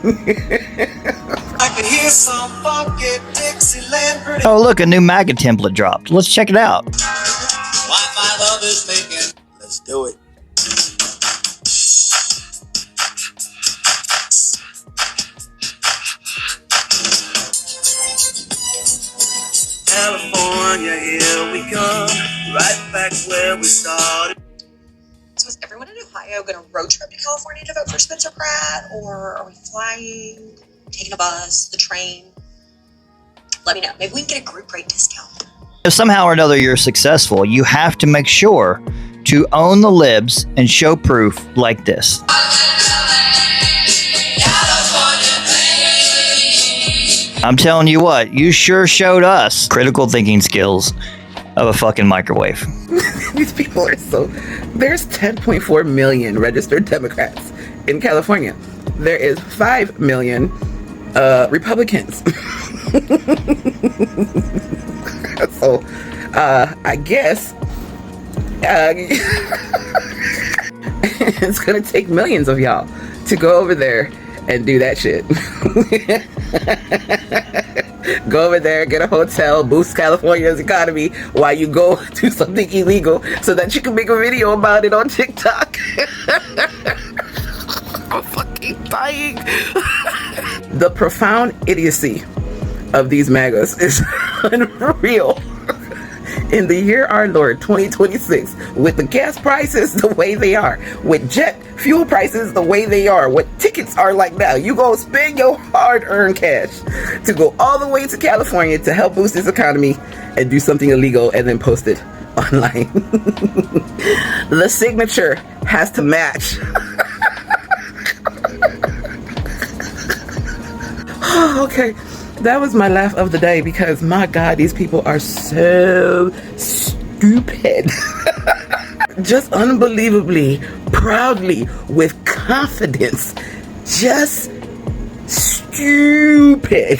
I can hear some funky Dixieland. Oh, look, a new MAGA template dropped. Let's check it out. What my love is making. Let's do it. California, here we come, right back where we started. So is everyone in Ohio going to road trip to California to vote for Spencer Pratt? Or are we flying, taking a bus, the train? Let me know. Maybe we can get a group rate discount. If somehow or another you're successful, you have to make sure to own the libs and show proof like this. I'm telling you what, you sure showed us critical thinking skills of a fucking microwave. These people are so... There's 10.4 million registered Democrats in California. There is 5 million Republicans. So, I guess it's gonna take millions of y'all to go over there and do that shit. Go over there, get a hotel, boost California's economy while you go do something illegal so that you can make a video about it on TikTok. I'm fucking dying. The profound idiocy of these MAGAs is unreal. In the year our Lord 2026, with the gas prices the way they are, with jet fuel prices the way they are, what tickets are like now, you go spend your hard-earned cash to go all the way to California to help boost this economy and do something illegal and then post it online. The signature has to match. Okay, that was my laugh of the day because my God, these people are so stupid. Just unbelievably, proudly, with confidence, just stupid.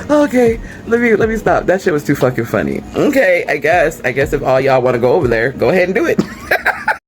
Okay, let me stop. That shit was too fucking funny. Okay, I guess if all y'all want to go over there, go ahead and do it.